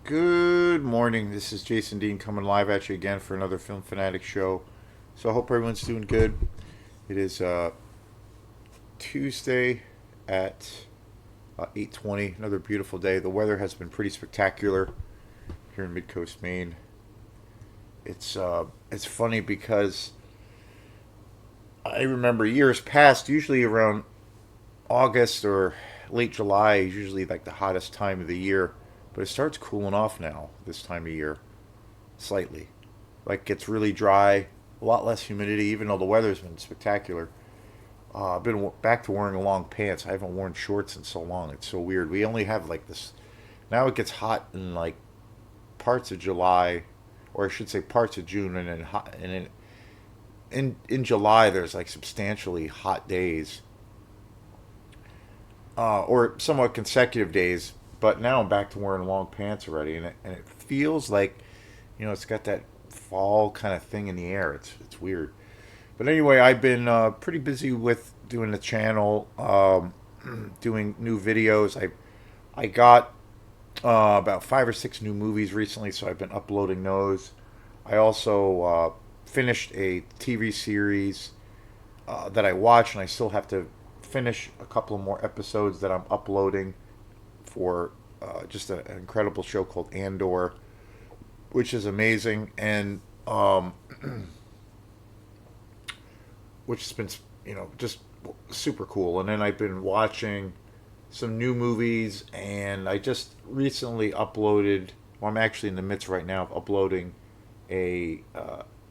Good morning. This is Jason Dean coming live at you again for another Film Fanatic show. So I hope everyone's doing good. It is Tuesday at 8:20. Another beautiful day. The weather has been pretty spectacular here in Mid Coast, Maine. It's funny because I remember years past, usually around August or late July, is usually like the hottest time of the year. But it starts cooling off now this time of year, slightly. Like gets really dry, a lot less humidity, even though the weather's been spectacular. I've been back to wearing long pants. I haven't worn shorts in so long. It's so weird. We only have like this. Now it gets hot in like parts of July, or I should say parts of June, and then hot, and in July there's like substantially hot days, or somewhat consecutive days. But now I'm back to wearing long pants already, and it feels like, it's got that fall kind of thing in the air. It's weird. But anyway, I've been pretty busy with doing the channel, doing new videos. I got about 5 or 6 new movies recently, so I've been uploading those. I also finished a TV series that I watched, and I still have to finish a couple of more episodes that I'm uploading for just an incredible show called Andor, which is amazing, and which has been just super cool. And then I've been watching some new movies, and I just recently uploaded. Well, I'm actually in the midst right now of uploading a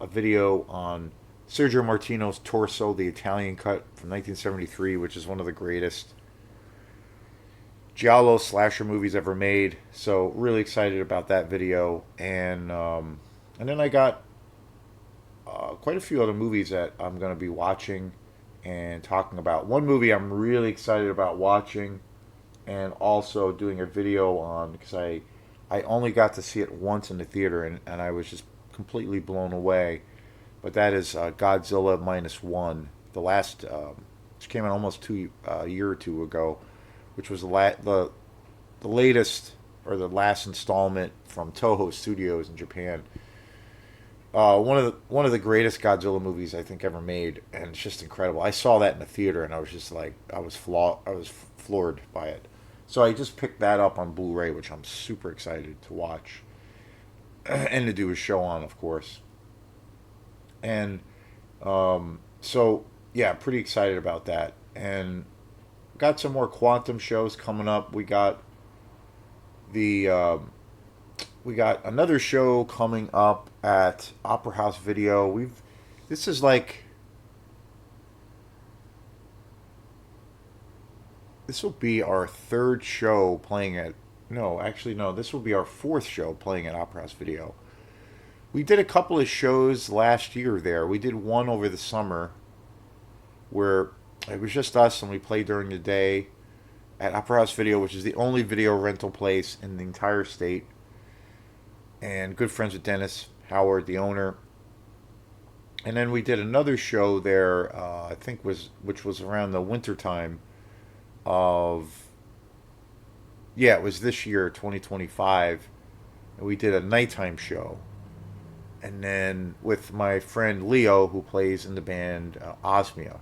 video on Sergio Martino's Torso, the Italian cut from 1973, which is one of the greatest giallo slasher movies ever made. So really excited about that video, and then I got quite a few other movies that I'm going to be watching and talking about. One movie I'm really excited about watching and also doing a video on, because I only got to see it once in the theater, and I was just completely blown away. But that is Godzilla minus one, the last, which came out almost a year or two ago, which was the latest or the last installment from Toho Studios in Japan. One of the greatest Godzilla movies I think ever made, and it's just incredible. I saw that in the theater, and I was just like, I was floored by it. So I just picked that up on Blu-ray, which I'm super excited to watch and to do a show on, of course. And so yeah, pretty excited about that. And got some more quantum shows coming up. The we got another show coming up at Opera House Video. We've this is like this will be our third show playing at no, actually no, this will be our fourth show playing at Opera House Video. We did a couple of shows last year there. We did one over the summer where it was just us and we played during the day at Opera House Video, which is the only video rental place in the entire state. And good friends with Dennis Howard, the owner. And then we did another show there, I think which was around the winter time of, yeah, it was this year, 2025. And we did a nighttime show. And then with my friend Leo, who plays in the band Osmia.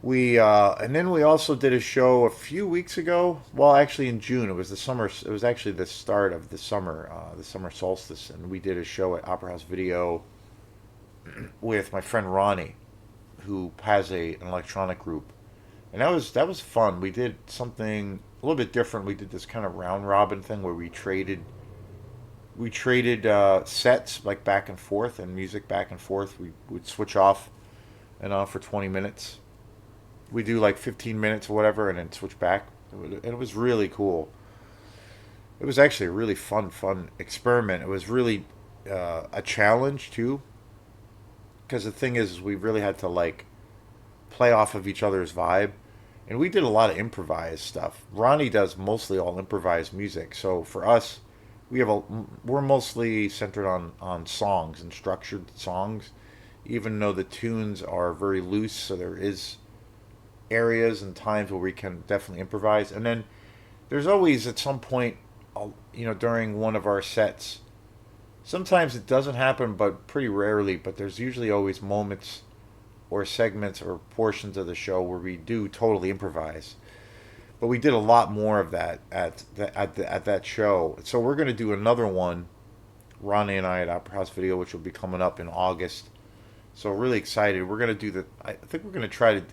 And then we also did a show a few weeks ago. Well, actually in June. It was the summer. It was actually the start of the summer solstice, and we did a show at Opera House Video with my friend Ronnie, who has an electronic group, and that was fun. We did something a little bit different. We did this kind of round robin thing where we traded sets like back and forth and music back and forth. We would switch off and on for 20 minutes. We do like 15 minutes or whatever and then switch back. It was really cool. It was actually a really fun experiment. It was really a challenge too, because the thing is, we really had to like play off of each other's vibe, and we did a lot of improvised stuff. Ronnie does mostly all improvised music, so for us, we're mostly centered on songs and structured songs, even though the tunes are very loose. So there is areas and times where we can definitely improvise, and then there's always at some point during one of our sets. Sometimes it doesn't happen, but pretty rarely. But there's usually always moments or segments or portions of the show where we do totally improvise. But we did a lot more of that at that show. So we're going to do another one, Ronnie and I at Opera House Video, which will be coming up in August. So really excited. We're going to do the. I think we're going to try to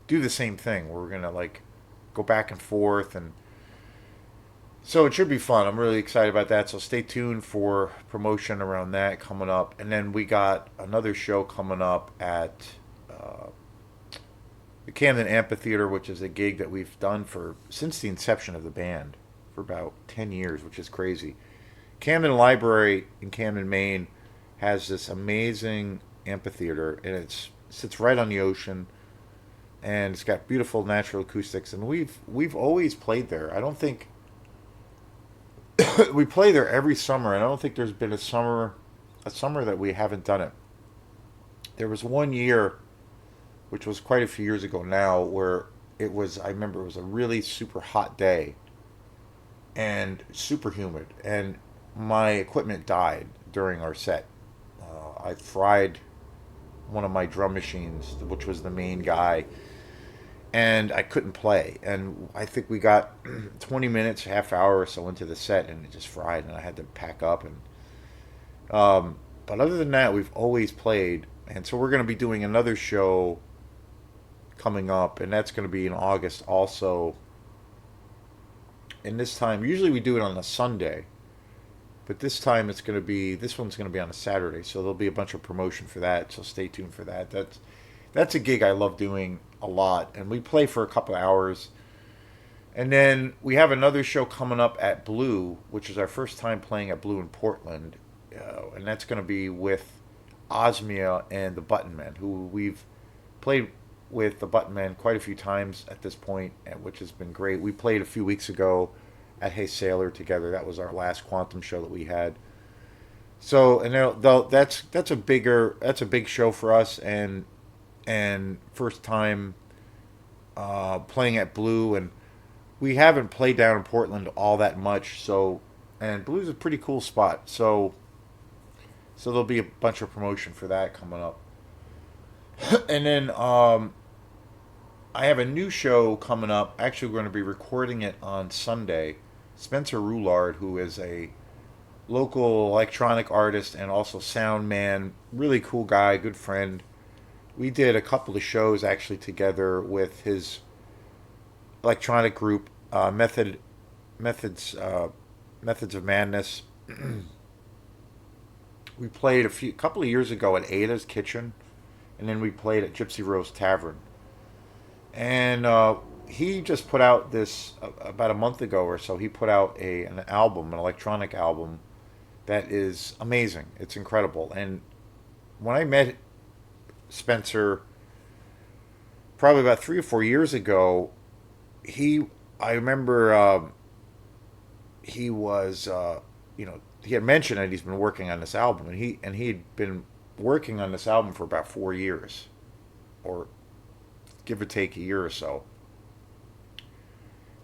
do the same thing. We're going to like go back and forth, and so it should be fun. I'm really excited about that. So stay tuned for promotion around that coming up. And then we got another show coming up at uh, the Camden Amphitheater, which is a gig that we've done for since the inception of the band for about 10 years, which is crazy. Camden Library in Camden, Maine has this amazing amphitheater, and it sits right on the ocean, and it's got beautiful natural acoustics. And we've always played there. I don't think we play there every summer, and I don't think there's been a summer that we haven't done it. There was one year, which was quite a few years ago now, where I remember it was a really super hot day and super humid, and my equipment died during our set. I fried one of my drum machines, which was the main guy, and I couldn't play. And I think we got 20 minutes, half hour or so into the set, and it just fried, and I had to pack up. But other than that, we've always played, and so we're going to be doing another show coming up, and that's going to be in August also. And this time, usually we do it on a Sunday, but this one's going to be on a Saturday, so there'll be a bunch of promotion for that. So stay tuned for that. That's a gig I love doing a lot, and we play for a couple of hours. And then we have another show coming up at Blue, which is our first time playing at Blue in Portland, and that's going to be with Osmia and the Button Men, who we've played with the Button Men quite a few times at this point, which has been great. We played a few weeks ago at Hey Sailor together. That was our last Quantum show that we had. So, and that's a big show for us, and first time playing at Blue, and we haven't played down in Portland all that much. So, and Blue's a pretty cool spot. So there'll be a bunch of promotion for that coming up. And then I have a new show coming up. Actually, we're going to be recording it on Sunday. Spencer Roulard, who is a local electronic artist and also sound man, really cool guy, good friend. We did a couple of shows actually together with his electronic group, Methods Methods of Madness. We played a couple of years ago at Ada's Kitchen, and then we played at Gypsy Rose Tavern. And he just put out this about a month ago or so. He put out an album, an electronic album that is amazing. It's incredible. And when I met Spencer probably about 3 or 4 years ago, he I remember he was he had mentioned that he's been working on this album, and he'd been working on this album for about 4 years, or give or take a year or so.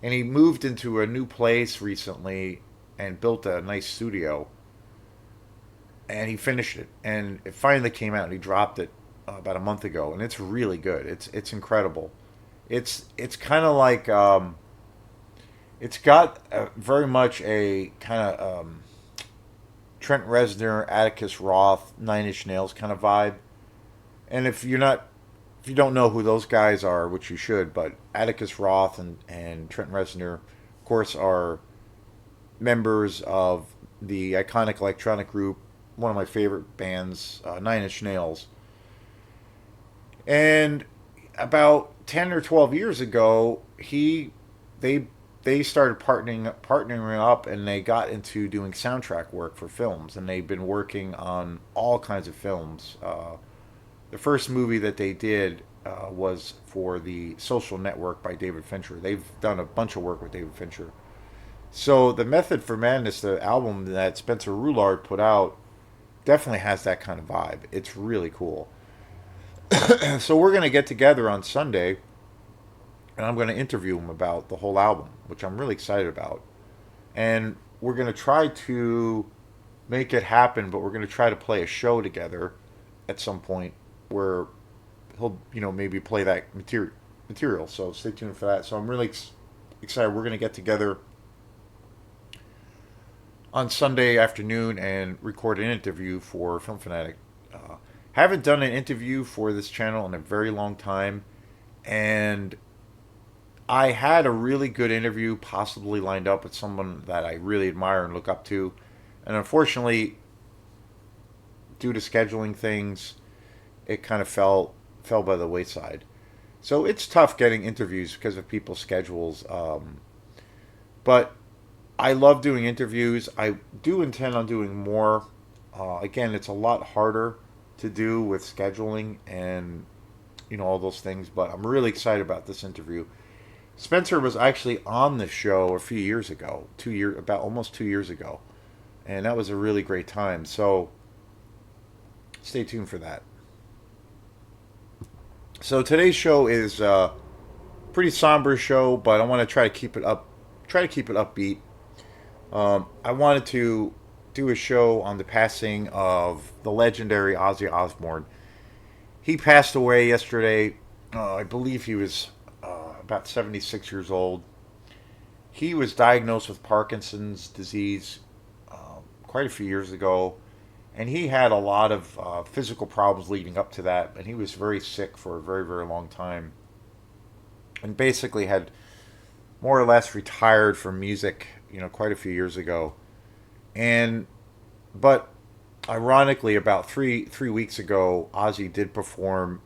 And he moved into a new place recently and built a nice studio, and he finished it, and it finally came out, and he dropped it about a month ago, and it's really good. It's incredible. It's kind of like it's got very much a kind of Trent Reznor, Atticus Roth, Nine Inch Nails kind of vibe. And if you don't know who those guys are, which you should, but Atticus Roth and Trent Reznor, of course, are members of the iconic electronic group, one of my favorite bands, Nine Inch Nails. And about 10 or 12 years ago, they they started partnering up, and they got into doing soundtrack work for films, and they've been working on all kinds of films. The first movie that they did was for The Social Network by David Fincher. They've done a bunch of work with David Fincher. So the Method for Madness, the album that Spencer Roulard put out, definitely has that kind of vibe. It's really cool. So we're going to get together on Sunday, and I'm going to interview him about the whole album, which I'm really excited about. and we're going to try to make it happen. But we're going to try to play a show together at some point where he'll maybe play that material. So stay tuned for that. So I'm really excited. We're going to get together on Sunday afternoon and record an interview for Film Fanatic. Haven't done an interview for this channel in a very long time, and I had a really good interview possibly lined up with someone that I really admire and look up to, and unfortunately, due to scheduling things, it kind of fell by the wayside. So it's tough getting interviews because of people's schedules. But I love doing interviews. I do intend on doing more. Again, it's a lot harder to do with scheduling and all those things. But I'm really excited about this interview. Spencer was actually on the show a few years ago, about almost 2 years ago, and that was a really great time. So stay tuned for that. So today's show is a pretty somber show, but I want to try to keep it upbeat. I wanted to do a show on the passing of the legendary Ozzy Osbourne. He passed away yesterday. I believe he was about 76 years old. He was diagnosed with Parkinson's disease quite a few years ago, and he had a lot of physical problems leading up to that, and he was very sick for a very, very long time, and basically had more or less retired from music, quite a few years ago. And but ironically, about three weeks ago, Ozzy did perform,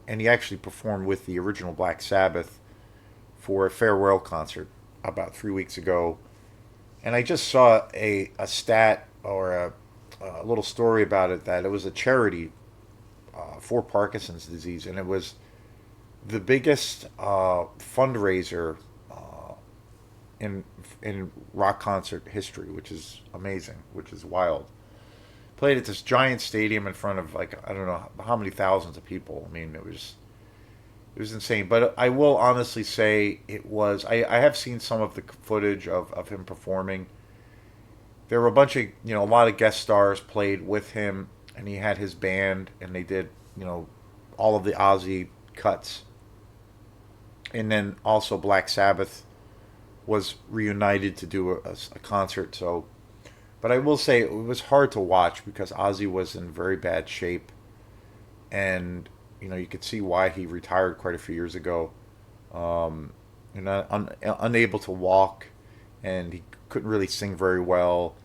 and he actually performed with the original Black Sabbath for a farewell concert about 3 weeks ago. And I just saw a stat or a little story about it, that it was a charity for Parkinson's disease, and it was the biggest fundraiser in rock concert history, which is amazing, which is wild. Played at this giant stadium in front of, like, I don't know how many thousands of people. I mean, it was insane. But I will honestly say it was. I have seen some of the footage of him performing. There were a bunch of a lot of guest stars played with him, and he had his band, and they did all of the Ozzy cuts, and then also Black Sabbath was reunited to do a concert. So, but I will say it was hard to watch because Ozzy was in very bad shape, and you could see why he retired quite a few years ago. Unable to walk, and he couldn't really sing very well.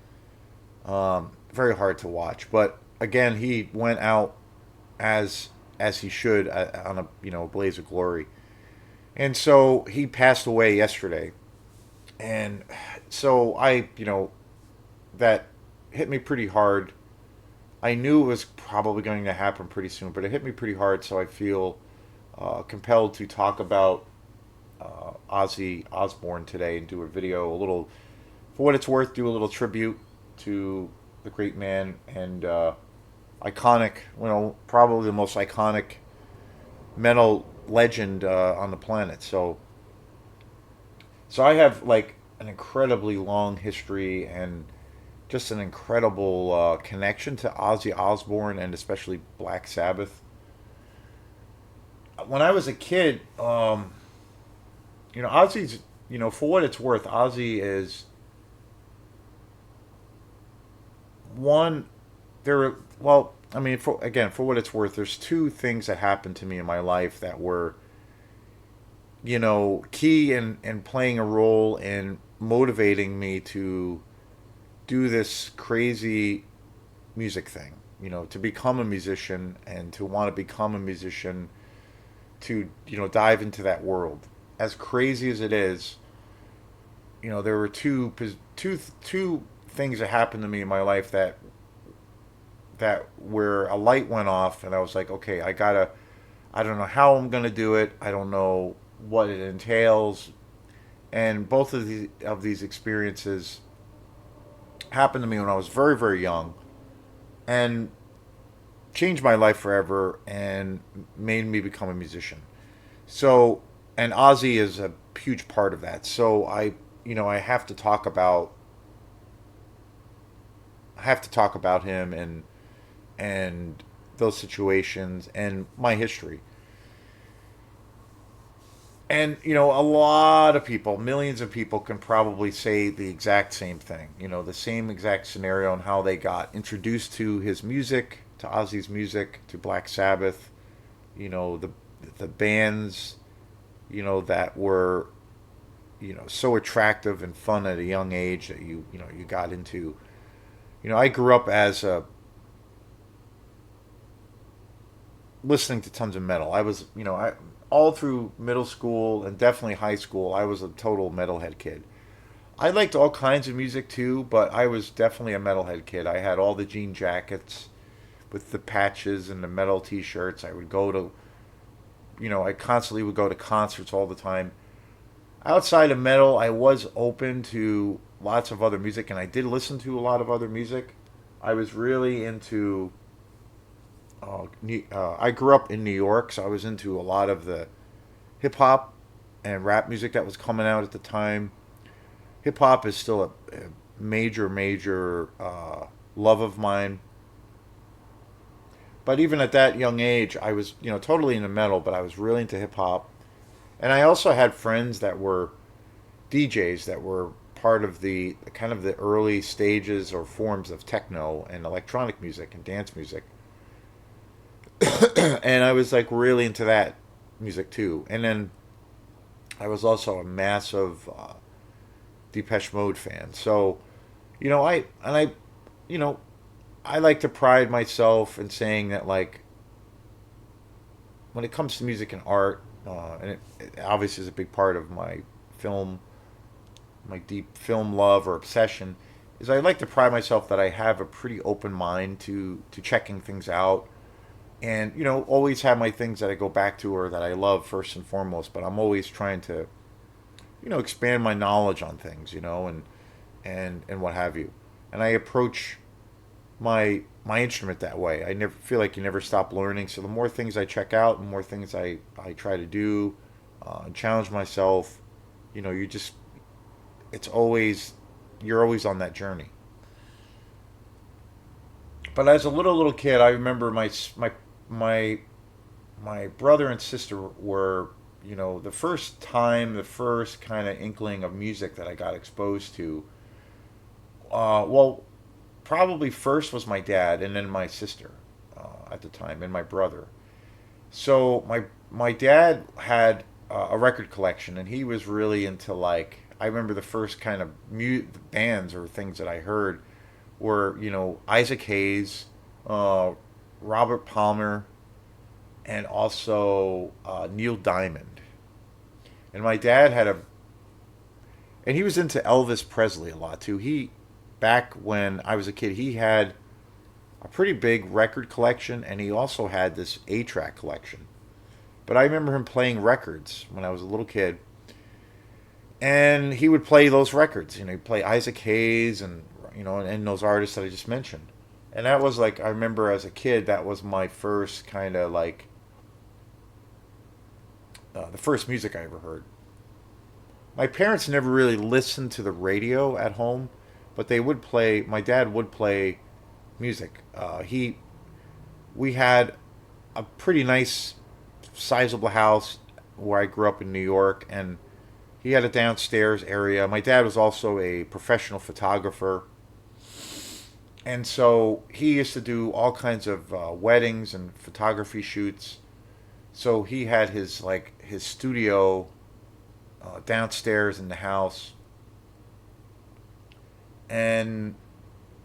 Very hard to watch. But again, he went out as he should, on a blaze of glory. And so he passed away yesterday. And so that hit me pretty hard. I knew it was probably going to happen pretty soon, but it hit me pretty hard. So I feel compelled to talk about Ozzy Osbourne today and do a video, a little, for what it's worth, do a little tribute to the great man and iconic, probably the most iconic metal legend on the planet. So I have like an incredibly long history and just an incredible connection to Ozzy Osbourne, and especially Black Sabbath. When I was a kid, Ozzy's, for what it's worth, Ozzy is one. Well, I mean, for what it's worth, there's two things that happened to me in my life that were, key in playing a role in motivating me to do this crazy music thing, to become a musician and to want to become a musician, to, dive into that world. As crazy as it is, there were two things that happened to me in my life that where a light went off, and I was like, okay, I don't know how I'm gonna do it. I don't know what it entails, and both of these experiences happened to me when I was very, very young, and changed my life forever and made me become a musician. So, and Ozzy is a huge part of that. So I have to talk about him and those situations and my history. And a lot of people, millions of people, can probably say the exact same thing. The same exact scenario and how they got introduced to his music, to Ozzy's music, to Black Sabbath. The bands, that were so attractive and fun at a young age that you got into. I grew up as a listening to tons of metal. I was, I all through middle school and definitely high school, I was a total metalhead kid. I liked all kinds of music too, but I was definitely a metalhead kid. I had all the jean jackets with the patches and the metal t-shirts. I would go to, I constantly would go to concerts all the time. Outside of metal, I was open to lots of other music, and I did listen to a lot of other music. I was really into I grew up in New York, so I was into a lot of the hip hop and rap music that was coming out at the time. Hip hop is still a major, major love of mine. But even at that young age, I was, totally into metal, but I was really into hip hop. And I also had friends that were DJs that were part of the kind of the early stages or forms of techno and electronic music and dance music. And I was like really into that music too. And then I was also a massive Depeche Mode fan. So, you know, I like to pride myself in saying that like when it comes to music and art, and it obviously is a big part of film, my deep film love or obsession, is I like to pride myself that I have a pretty open mind to checking things out and always have my things that I go back to or that I love first and foremost. But I'm always trying to expand my knowledge on things, and what have you. And I approach my instrument that way. I never feel like you never stop learning. So the more things I check out, the more things I try to do, challenge myself. You just it's always you're always on that journey. But as a little kid, I remember my my brother and sister were, the first time, the first kind of inkling of music that I got exposed to. Well, probably first was my dad, and then my sister at the time, and my brother. So my dad had a record collection, and he was really into like I remember the first kind of bands or things that I heard were Isaac Hayes, uh, Robert Palmer, and also Neil Diamond. And my dad had and he was into Elvis Presley a lot too. He back when I was a kid, he had a pretty big record collection, and he also had this A-track collection. But I remember him playing records when I was a little kid, and he would play those records. He'd play Isaac Hayes and and those artists that I just mentioned. And that was like I remember as a kid, that was my first kind of like the first music I ever heard. My parents never really listened to the radio at home, but they would play. My dad would play music. We had a pretty nice, sizable house where I grew up in New York, and he had a downstairs area. My dad was also a professional photographer, and so he used to do all kinds of weddings and photography shoots. So he had his studio downstairs in the house, and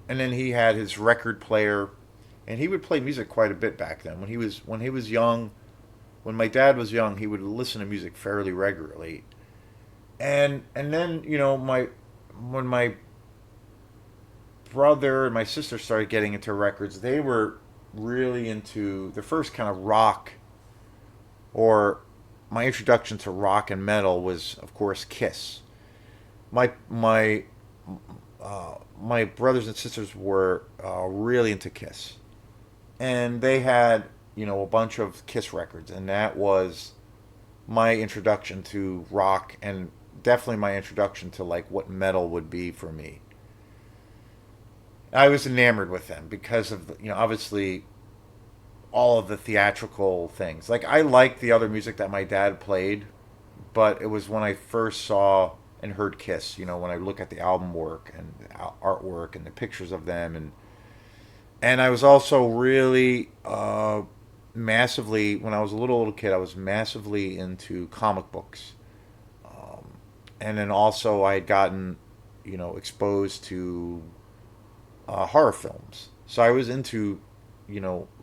then he had his record player, and he would play music quite a bit back then. When he was young, when my dad was young, he would listen to music fairly regularly. And then my when my brother and my sister started getting into records, they were really into the first kind of rock, or my introduction to rock and metal was of course Kiss. My brothers and sisters were really into Kiss, and they had a bunch of Kiss records, and that was my introduction to rock and definitely my introduction to like what metal would be for me. I was enamored with them because of obviously all of the theatrical things. Like I liked the other music that my dad played, but it was when I first saw and heard Kiss. When I look at the album work and the artwork and the pictures of them, and I was also really massively when I was a little kid. I was massively into comic books, and then also I had gotten exposed to horror films. So I was into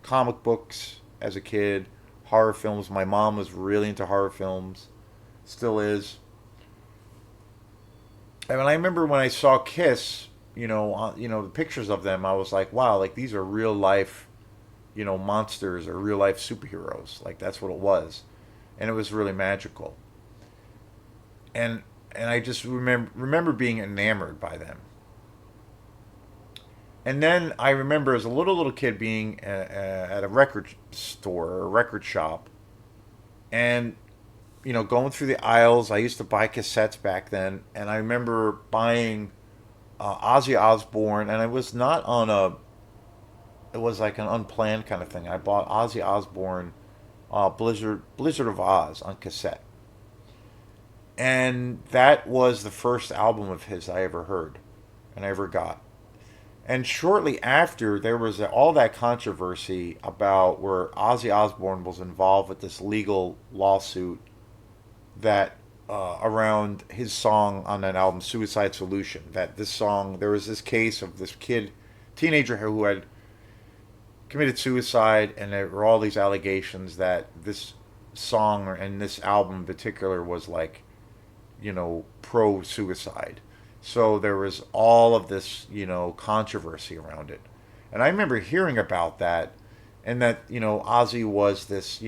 comic books as a kid, horror films. My mom was really into horror films, still is. And I remember when I saw Kiss, the pictures of them, I was like, wow, like these are real life, monsters or real life superheroes. Like that's what it was, and it was really magical. And I just remember being enamored by them. And then I remember as a little kid being at a record store or a record shop, and going through the aisles. I used to buy cassettes back then, and I remember buying Ozzy Osbourne, and it was not on a. It was like an unplanned kind of thing. I bought Ozzy Osbourne, Blizzard of Oz on cassette, and that was the first album of his I ever heard, and I ever got. And shortly after, there was all that controversy about where Ozzy Osbourne was involved with this legal lawsuit that around his song on that album, Suicide Solution. That this song, there was this case of this teenager who had committed suicide, and there were all these allegations that this song and this album in particular was like, pro suicide. So there was all of this, controversy around it. And I remember hearing about that, and that, Ozzy was this,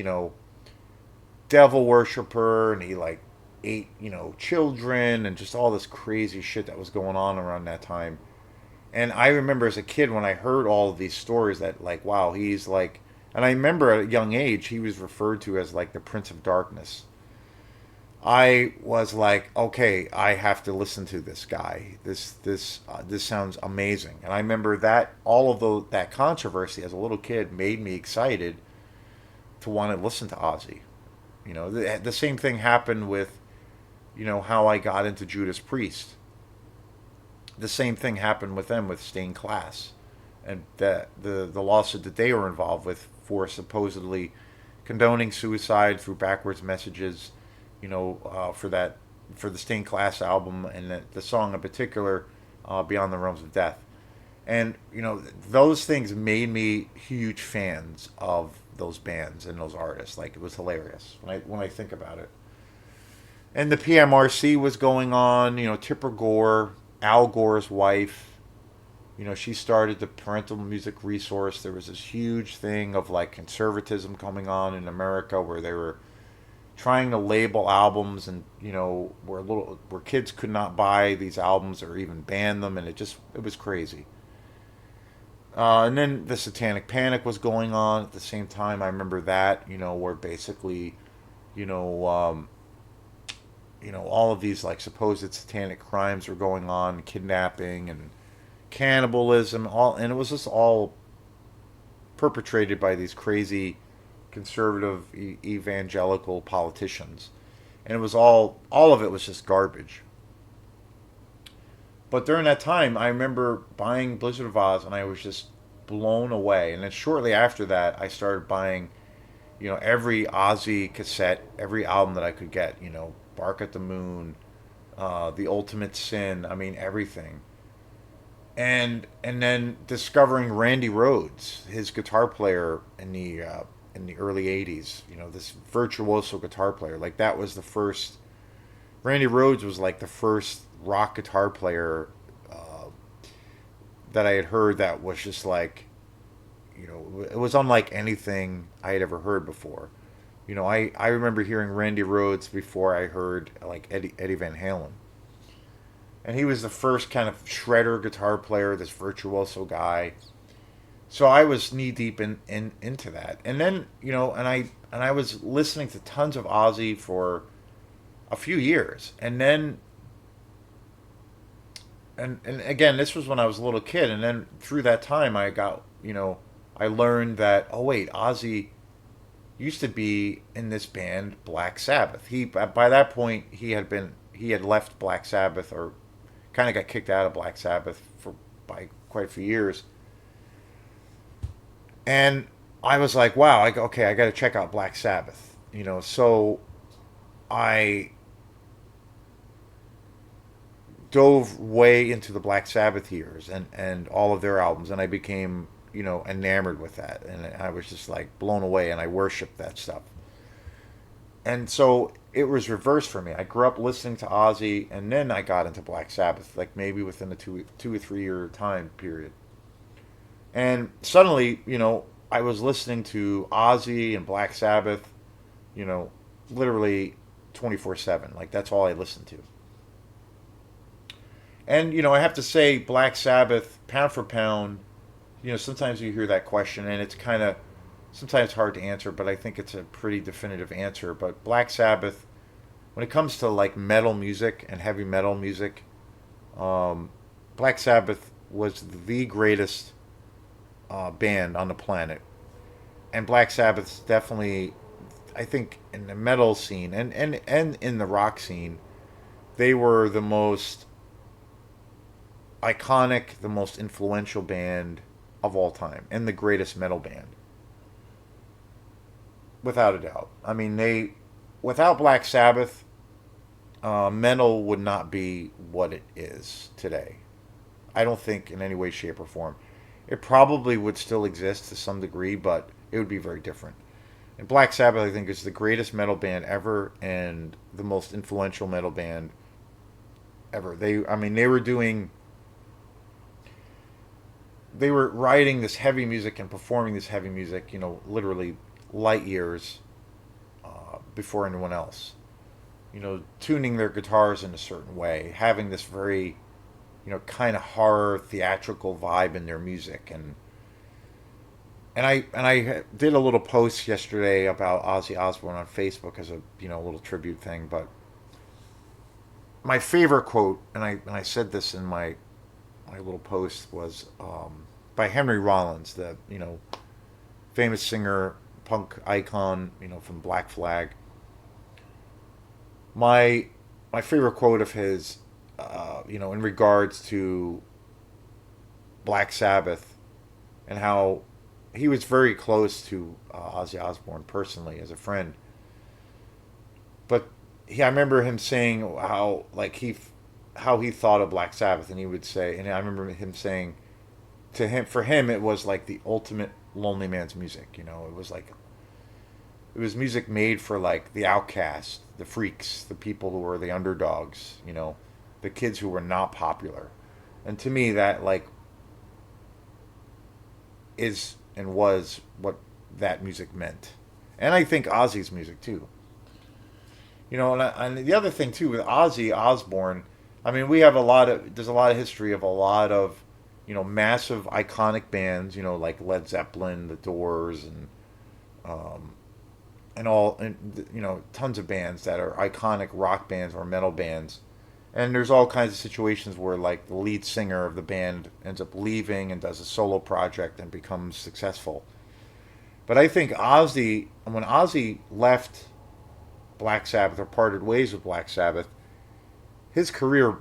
devil worshiper, and he like ate, children, and just all this crazy shit that was going on around that time. And I remember as a kid when I heard all of these stories that like, wow, he's like, and I remember at a young age he was referred to as like the Prince of Darkness. I was like, okay, I have to listen to this guy. This sounds amazing. And I remember that all of that controversy as a little kid made me excited to want to listen to Ozzy. The same thing happened with, how I got into Judas Priest. The same thing happened with them with Stained Class, and the lawsuit that they were involved with for supposedly condoning suicide through backwards messages, for the Stained Class album, and the song in particular, Beyond the Realms of Death. And those things made me huge fans of those bands and those artists. Like it was hilarious when I think about it. And the PMRC was going on. Tipper Gore, Al Gore's wife. She started the Parental Music Resource. There was this huge thing of like conservatism coming on in America where they were trying to label albums, and where kids could not buy these albums or even ban them, and it was crazy. And then the Satanic Panic was going on at the same time. I remember that, where basically, you know, um, all of these like supposed satanic crimes were going on, kidnapping and cannibalism, and it was just all perpetrated by these crazy conservative evangelical politicians, and it was all of it was just garbage. But during that time, I remember buying Blizzard of Oz, and I was just blown away. And then shortly after that, I started buying, every Ozzy cassette, every album that I could get. Bark at the Moon, The Ultimate Sin. I mean, everything. And then discovering Randy Rhoads, his guitar player in the early '80s. This virtuoso guitar player. Like that was the first. Randy Rhoads was like the first rock guitar player that I had heard that was just like, it was unlike anything I had ever heard before. I remember hearing Randy Rhoads before I heard like Eddie Van Halen. And he was the first kind of shredder guitar player, this virtuoso guy. So I was knee deep into that. And then, and I was listening to tons of Ozzy for a few years. And then, and again, this was when I was a little kid. And then through that time, I got, I learned that, oh, wait, Ozzy used to be in this band Black Sabbath. By that point he had left Black Sabbath, or kind of got kicked out of Black Sabbath for by quite a few years. And I was like, wow, okay, I got to check out Black Sabbath. So I dove way into the Black Sabbath years and all of their albums, and I became enamored with that, and I was just like blown away, and I worshipped that stuff. And so it was reversed for me. I grew up listening to Ozzy, and then I got into Black Sabbath, like maybe within a 2 or 3 year time period. And suddenly, I was listening to Ozzy and Black Sabbath, you know, literally 24/7. Like that's all I listened to. And I have to say, Black Sabbath, pound for pound. Sometimes you hear that question, and it's kind of sometimes hard to answer, but I think it's a pretty definitive answer. But Black Sabbath, when it comes to like metal music and heavy metal music, um, Black Sabbath was the greatest band on the planet, and Black Sabbath's definitely, I think, in the metal scene and in the rock scene, they were the most iconic, the most influential band of all time, and the greatest metal band, without a doubt. I mean, they without Black Sabbath, metal would not be what it is today. I don't think in any way, shape, or form. It probably would still exist to some degree, but it would be very different. And Black Sabbath, I think, is the greatest metal band ever and the most influential metal band ever. I mean, they were writing this heavy music and performing this heavy music, literally light years before anyone else. Tuning their guitars in a certain way, having this very, kind of horror theatrical vibe in their music, and I did a little post yesterday about Ozzy Osbourne on Facebook as a little tribute thing. But my favorite quote, and I said this in my little post, was by Henry Rollins, the famous singer, punk icon, from Black Flag. My favorite quote of his, in regards to Black Sabbath and how he was very close to Ozzy Osbourne personally as a friend, but I remember him saying how he thought of Black Sabbath, and he would say, and I remember him saying to him, for him it was like the ultimate lonely man's music. It was like it was music made for like the outcasts, the freaks, the people who were the underdogs, the kids who were not popular. And to me, that like is and was what that music meant. And I think Ozzy's music too. And the other thing too with Ozzy Osbourne, I mean, there's a lot of history of a lot of, massive iconic bands, like Led Zeppelin, The Doors, um, and tons of bands that are iconic rock bands or metal bands. And there's all kinds of situations where like the lead singer of the band ends up leaving and does a solo project and becomes successful. But I think when Ozzy left Black Sabbath or parted ways with Black Sabbath, his career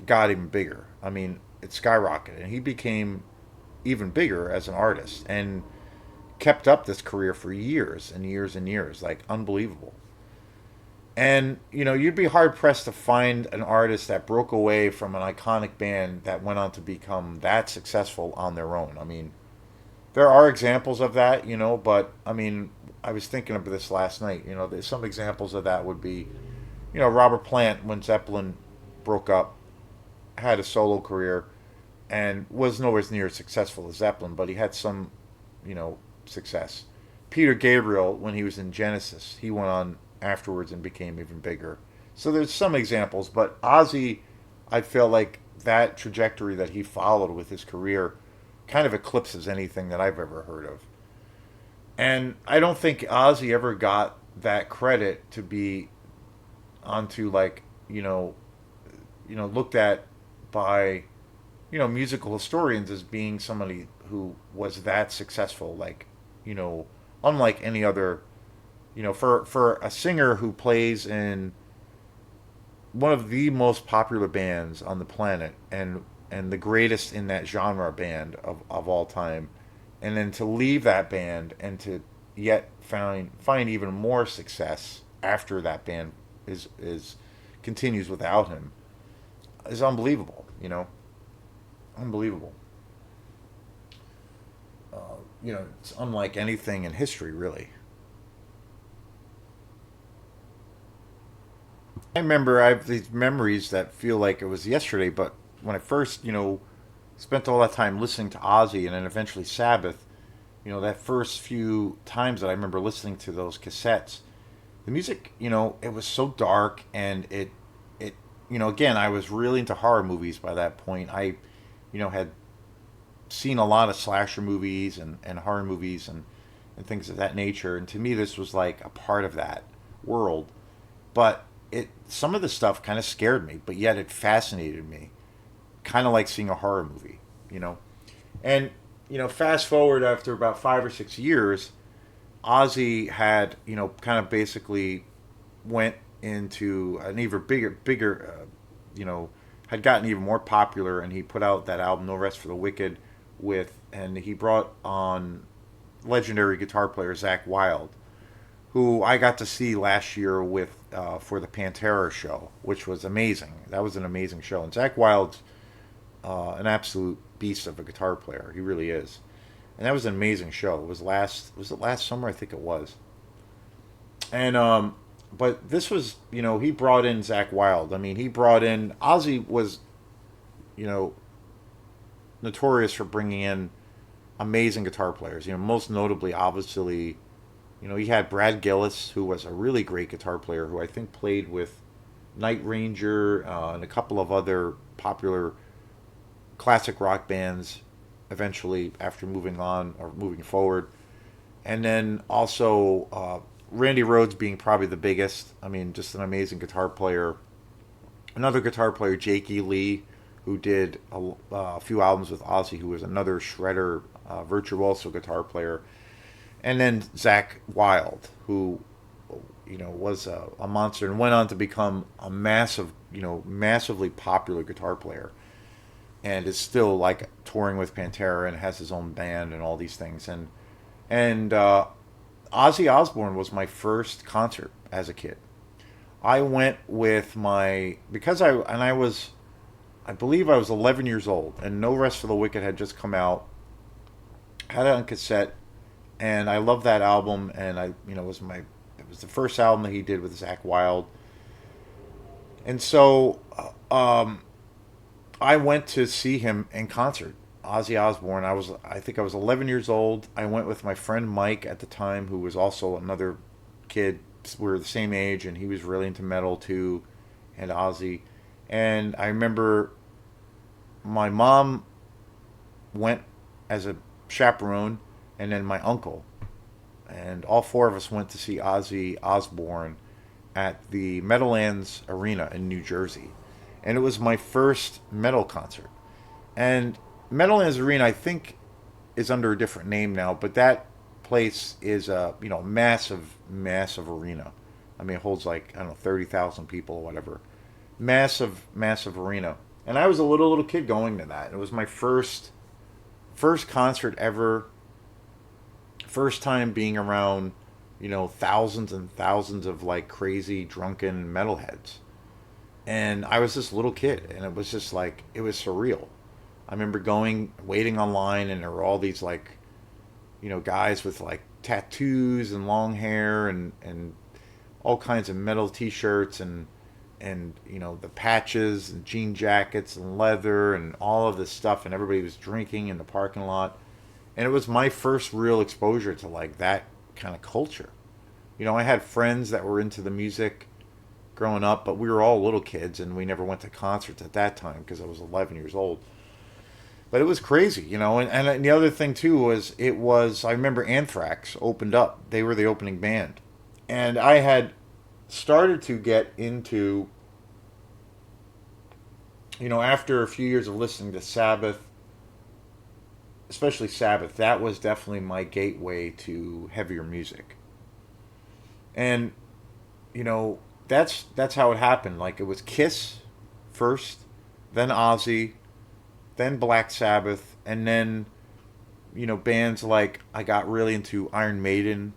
got even bigger. I mean, it skyrocketed, and he became even bigger as an artist and kept up this career for years and years and years, like unbelievable. And you'd be hard pressed to find an artist that broke away from an iconic band that went on to become that successful on their own. I mean, there are examples of that, but I mean, I was thinking of this last night. There's some examples of that would be, Robert Plant, when Zeppelin broke up, had a solo career and was nowhere near as successful as Zeppelin, but he had some, success. Peter Gabriel, when he was in Genesis, he went on afterwards and became even bigger. So there's some examples, but Ozzy, I feel like that trajectory that he followed with his career kind of eclipses anything that I've ever heard of. And I don't think Ozzy ever got that credit to be onto like looked at by musical historians as being somebody who was that successful, like you know unlike any other, for a singer who plays in one of the most popular bands on the planet, and the greatest in that genre band of all time, and then to leave that band and to yet find even more success after that band is continues without him is unbelievable. Unbelievable. It's unlike anything in history, really. I remember I have these memories that feel like it was yesterday, but when I first, spent all that time listening to Ozzy and then eventually Sabbath, that first few times that I remember listening to those cassettes, the music, it was so dark, and again, I was really into horror movies by that point. I, had seen a lot of slasher movies and horror movies and things of that nature, and to me, this was like a part of that world. But some of the stuff kind of scared me, but yet it fascinated me, kind of like seeing a horror movie, you know. And fast forward after about 5 or 6 years, Ozzy had kind of basically went into an even bigger, had gotten even more popular, and he put out that album No Rest for the Wicked and he brought on legendary guitar player Zach Wild, who I got to see last year with for the Pantera show, which was amazing. That was an amazing show, and Zach Wild's an absolute beast of a guitar player. He really is, and that was an amazing show. Was it last summer? I think it was. And but this was he brought in Zach Wild. I mean, he brought in Ozzy was you know notorious for bringing in amazing guitar players. Most notably, obviously, he had Brad Gillis, who was a really great guitar player, who I think played with Night Ranger and a couple of other popular classic rock bands eventually after moving on or moving forward. And then also Randy Rhoads being probably the biggest. I mean, just an amazing guitar player. Another guitar player, Jakey Lee, who did a few albums with Ozzy, who was another shredder, virtuoso guitar player. And then Zach Wild, who was a monster and went on to become a massively popular guitar player, and is still like touring with Pantera and has his own band and all these things. And Ozzy Osbourne was my first concert as a kid. I went with my because I was I believe I was 11 years old, and No Rest for the Wicked had just come out. Had it on cassette, and I loved that album. And it was the first album that he did with Zach Wild, and so I went to see him in concert, Ozzy Osbourne. I think I was 11 years old. I went with my friend Mike at the time, who was also another kid. We were the same age, and he was really into metal too, and Ozzy. And I remember my mom went as a chaperone, and then my uncle, and all four of us went to see Ozzy Osbourne at the Meadowlands Arena in New Jersey, and it was my first metal concert. And Meadowlands Arena, I think, is under a different name now, but that place is a massive arena. I mean, it holds like I don't know 30,000 people or whatever. Massive arena, and I was a little kid going to that. It was my first concert ever. First time being around, thousands and thousands of like crazy drunken metalheads. And I was this little kid, and it was just like, it was surreal. I remember waiting online, and there were all these like, guys with like tattoos and long hair and all kinds of metal T-shirts and the patches and jean jackets and leather and all of this stuff, and everybody was drinking in the parking lot. And it was my first real exposure to like that kind of culture. I had friends that were into the music growing up, but we were all little kids, and we never went to concerts at that time because I was 11 years old. But it was crazy. And the other thing too was I remember Anthrax opened up. They were the opening band, and I had started to get into, after a few years of listening to Sabbath, especially Sabbath, that was definitely my gateway to heavier music. And you know, that's how it happened. Like it was Kiss first, then Ozzy, then Black Sabbath, and then bands like I got really into Iron Maiden,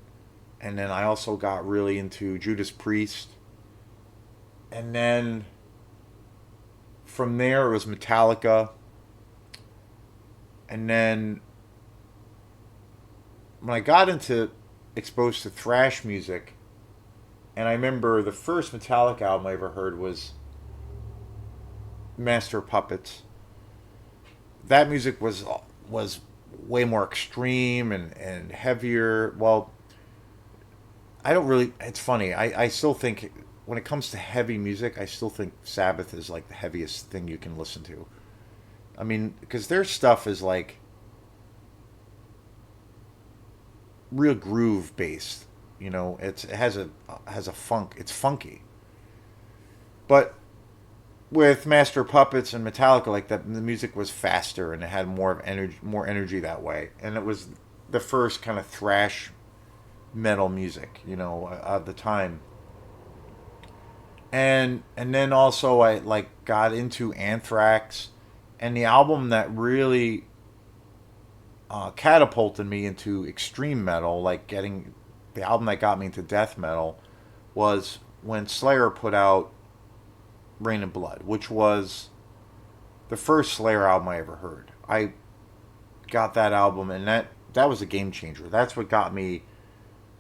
and then I also got really into Judas Priest, and then from there it was Metallica, and then when I got into exposed to thrash music, and I remember the first Metallica album I ever heard was Master of Puppets. That music was way more extreme and heavier. Well, I don't really. It's funny. I still think when it comes to heavy music, I still think Sabbath is like the heaviest thing you can listen to. I mean, because their stuff is like real groove based. It has a funk. It's funky. But with Master Puppets and Metallica, like that, the music was faster and it had more energy that way. And it was the first kind of thrash metal music, at the time. And then also I like got into Anthrax, and the album that really catapulted me into extreme metal, like getting the album that got me into death metal, was when Slayer put out Rain and Blood, which was the first Slayer album I ever heard. I got that album, and that was a game changer. That's what got me.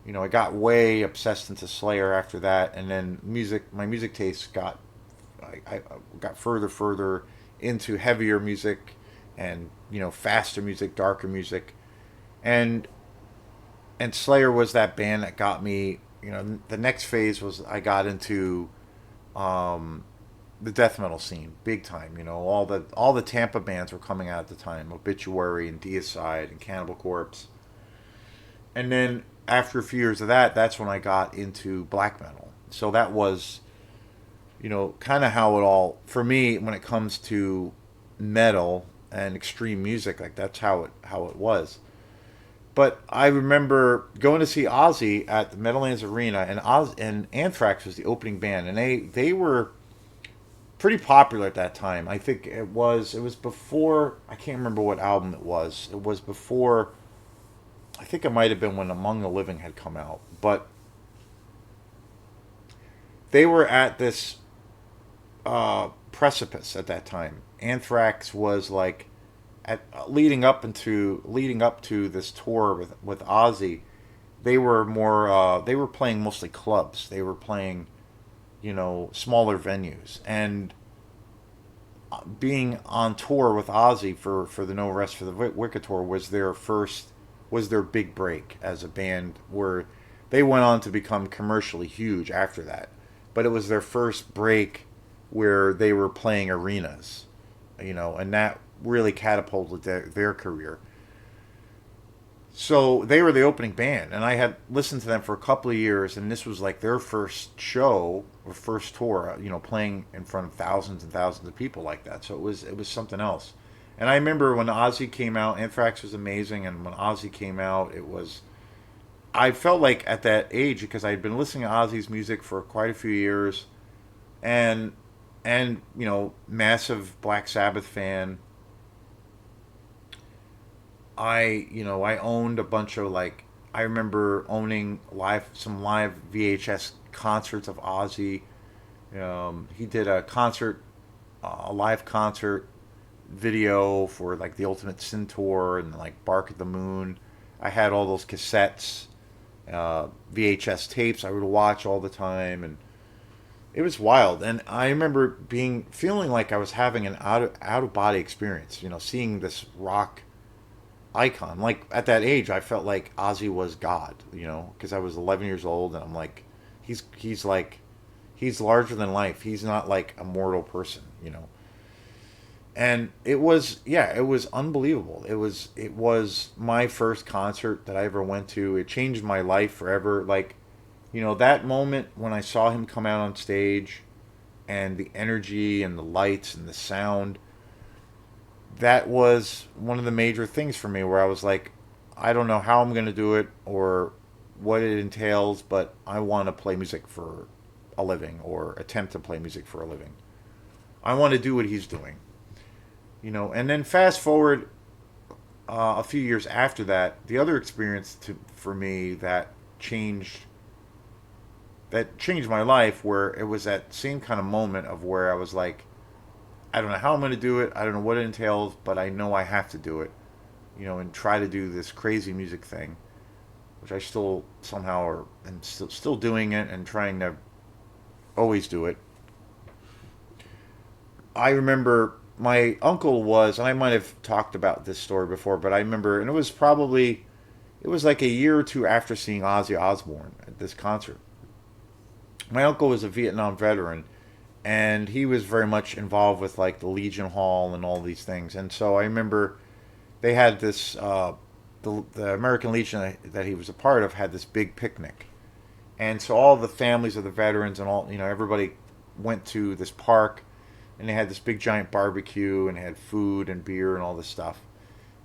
I got way obsessed into Slayer after that, and then my music taste I got further into heavier music, and faster music, darker music, and Slayer was that band that got me. The next phase was I got into um, the death metal scene big time. All the Tampa bands were coming out at the time: Obituary and Deicide and Cannibal Corpse. And then after a few years of that, that's when I got into black metal. So that was, kind of how it all for me when it comes to metal and extreme music. Like that's how it was. But I remember going to see Ozzy at the Meadowlands Arena, and Anthrax was the opening band, and they were pretty popular at that time. I think it was before, I can't remember what album it was. It was before, I think it might have been when Among the Living had come out. But they were at this precipice at that time. Anthrax was like at leading up to this tour with Ozzy. They were playing mostly clubs. They were playing smaller venues, and being on tour with Ozzy for the No Rest for the Wicked tour was their big break as a band, where they went on to become commercially huge after that. But it was their first break where they were playing arenas, and that really catapulted their career. So they were the opening band, and I had listened to them for a couple of years, and this was like their first show or first tour, playing in front of thousands and thousands of people like that. So it was something else. And I remember when Ozzy came out, Anthrax was amazing, and when Ozzy came out, I felt like at that age, because I had been listening to Ozzy's music for quite a few years, and massive Black Sabbath fan. I owned a bunch of, like, I remember owning some live VHS concerts of Ozzy. He did a live concert video for like the Ultimate Sin tour and like Bark at the Moon. I had all those cassettes, VHS tapes I would watch all the time, and it was wild. And I remember feeling like I was having an out of body experience. Seeing this rock icon. Like at that age, I felt like Ozzy was God. Because I was 11 years old, and I'm like, he's like, he's larger than life. He's not like a mortal person. And it was unbelievable. It was my first concert that I ever went to. It changed my life forever. Like That moment when I saw him come out on stage and the energy and the lights and the sound, that was one of the major things for me where I was like, I don't know how I'm going to do it or what it entails, but I want to play music for a living or attempt to play music for a living. I want to do what he's doing. And then fast forward a few years after that, the other experience for me changed that changed my life, where it was that same kind of moment of where I was like, I don't know how I'm going to do it. I don't know what it entails, but I know I have to do it. And try to do this crazy music thing, which I still somehow am still doing it and trying to always do it. I remember my uncle was, and I might have talked about this story before, but I remember, and it was like a year or two after seeing Ozzy Osbourne at this concert. My uncle was a Vietnam veteran, and he was very much involved with like the Legion Hall and all these things. And so I remember they had this, the American Legion that he was a part of had this big picnic. And so all the families of the veterans and all, everybody went to this park, and they had this big giant barbecue and had food and beer and all this stuff.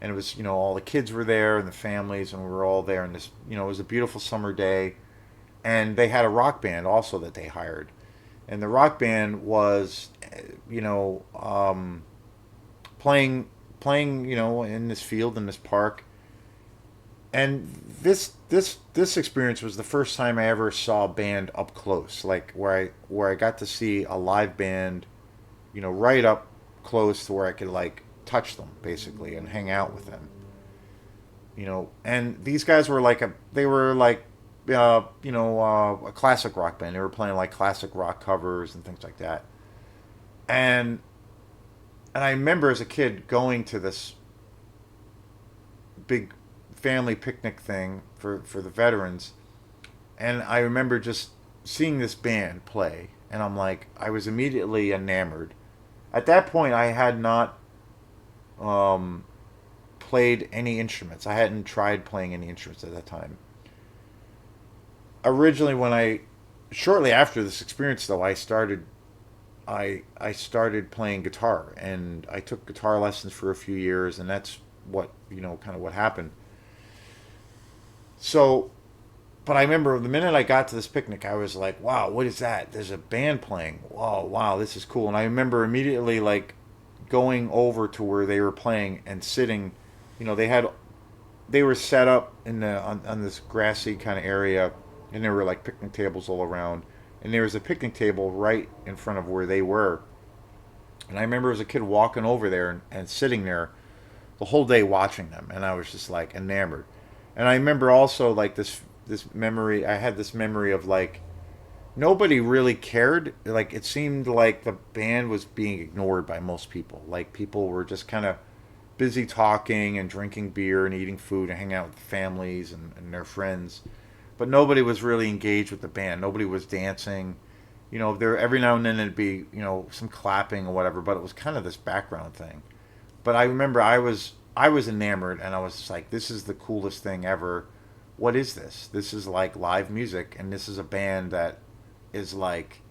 And it was, all the kids were there and the families, and we were all there. And this, it was a beautiful summer day. And they had a rock band also that they hired. And the rock band was, you know, playing, in this field, in this park. And this experience was the first time I ever saw a band up close, like where I got to see a live band, right up close to where I could like touch them basically and hang out with them. And these guys were they were like a classic rock band. They were playing like classic rock covers and things like that. And I remember as a kid going to this big family picnic thing for the veterans, and I remember just seeing this band play, and I was immediately enamored. At that point, I had not um, played any instruments. I hadn't tried playing any instruments at that time. Originally, shortly after this experience, though, I started playing guitar, and I took guitar lessons for a few years, and that's what kind of what happened. So, but I remember the minute I got to this picnic, I was like, "Wow, what is that? There's a band playing. Wow, wow, this is cool." And I remember immediately going over to where they were playing and sitting. They were set up on this grassy kind of area, and there were like picnic tables all around, and there was a picnic table right in front of where they were. And I remember as a kid walking over there and sitting there the whole day watching them, and I was just like enamored. And I remember also like this memory. I had this memory of like nobody really cared. Like it seemed like the band was being ignored by most people. Like people were just kind of busy talking and drinking beer and eating food and hanging out with families and their friends. But nobody was really engaged with the band. Nobody was dancing. There every now and then it'd be some clapping or whatever, but it was kind of this background thing. But I remember I was enamored, and I was just like, this is the coolest thing ever. What is this? This is like live music, and this is a band that is like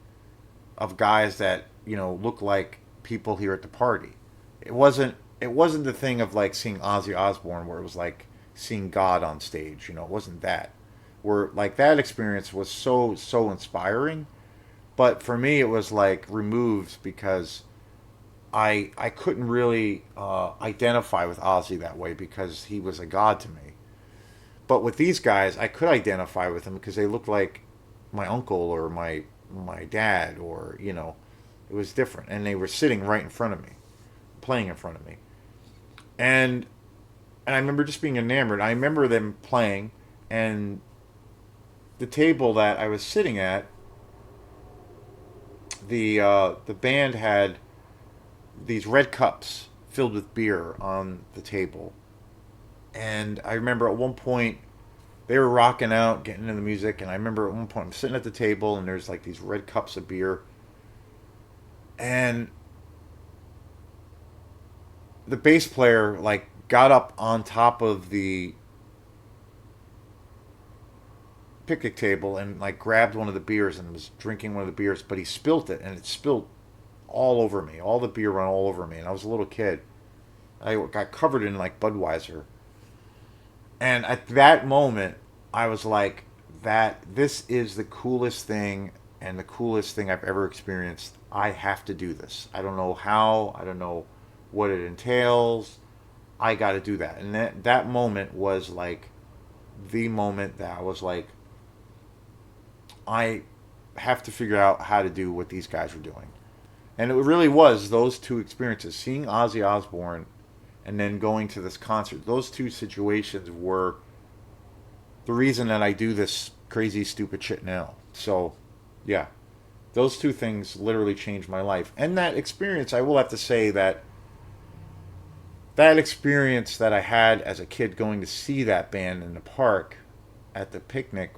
of guys that look like people here at the party. It wasn't the thing of like seeing Ozzy Osbourne where it was like seeing God on stage. It wasn't that. Where like that experience was so inspiring, but for me it was like removed because I couldn't really identify with Ozzy that way because he was a god to me. But with these guys, I could identify with them because they looked like my uncle or my dad, or it was different, and they were sitting right in front of me, playing in front of me, and I remember just being enamored. I remember them playing, and the table that I was sitting at, the band had these red cups filled with beer on the table. And I remember at one point they were rocking out, getting into the music, and I remember at one point I'm sitting at the table and there's like these red cups of beer, and the bass player got up on top of picnic table and like grabbed one of the beers and was drinking one of the beers, but he spilt it and it spilled all over me. All the beer ran all over me, and I was a little kid. I got covered in like Budweiser, and at that moment, I was like, "That this is the coolest thing and the coolest thing I've ever experienced. I have to do this. I don't know how. I don't know what it entails. I got to do that." And that moment was like the moment that I was like, I have to figure out how to do what these guys were doing. And it really was those two experiences, seeing Ozzy Osbourne and then going to this concert. Those two situations were the reason that I do this crazy, stupid shit now. So, yeah, those two things literally changed my life. And that experience, I will have to say that that experience that I had as a kid going to see that band in the park at the picnic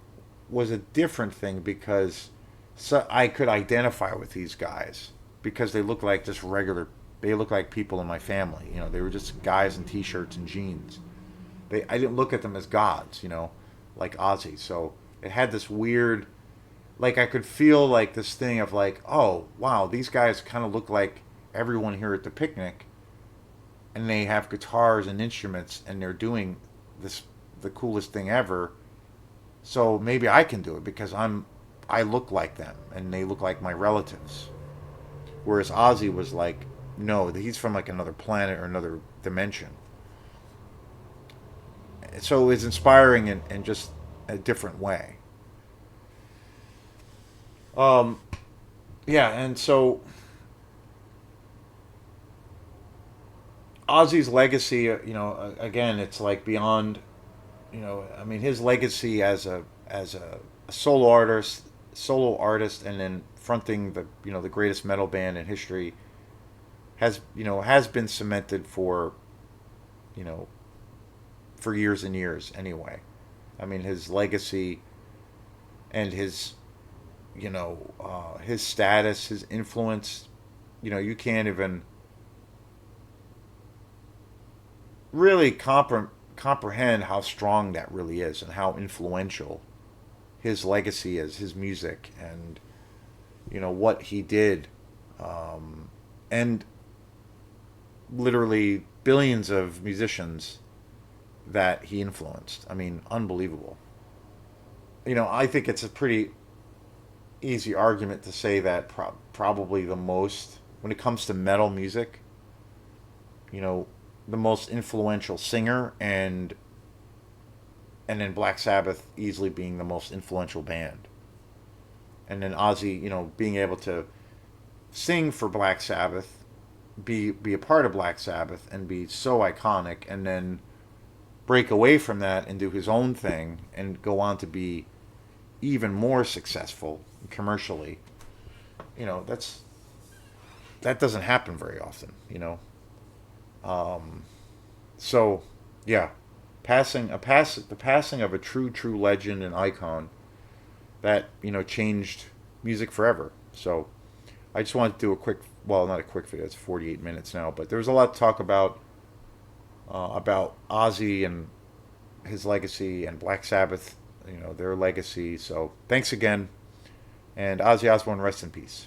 was a different thing because I could identify with these guys because they look like just regular. They look like people in my family. You know, they were just guys in t-shirts and jeans. I didn't look at them as gods. You know, like Ozzy. So it had this weird, like I could feel like this thing of like, oh wow, these guys kind of look like everyone here at the picnic, and they have guitars and instruments, and they're doing this the coolest thing ever. So maybe I can do it because I look like them, and they look like my relatives. Whereas Ozzy was like, no, he's from like another planet or another dimension. So it was inspiring in just a different way. Um, yeah, and so Ozzy's legacy, again, it's like beyond, I mean, his legacy as a solo artist, and then fronting the greatest metal band in history has been cemented you know for years and years anyway. I mean, his legacy and his status, his influence, you can't even really comprehend how strong that really is and how influential his legacy is, his music, and what he did, and literally billions of musicians that he influenced. I mean, unbelievable. I think it's a pretty easy argument to say that probably the most, when it comes to metal music, you know, the most influential singer, and then Black Sabbath easily being the most influential band. And then Ozzy, being able to sing for Black Sabbath, be a part of Black Sabbath, and be so iconic, and then break away from that and do his own thing and go on to be even more successful commercially. That doesn't happen very often. So yeah, the passing of a true legend and icon that changed music forever. So I just wanted to do a quick, well, not a quick video. It's 48 minutes now, but there was a lot to talk about Ozzy and his legacy, and Black Sabbath, their legacy. So thanks again, and Ozzy Osbourne, rest in peace.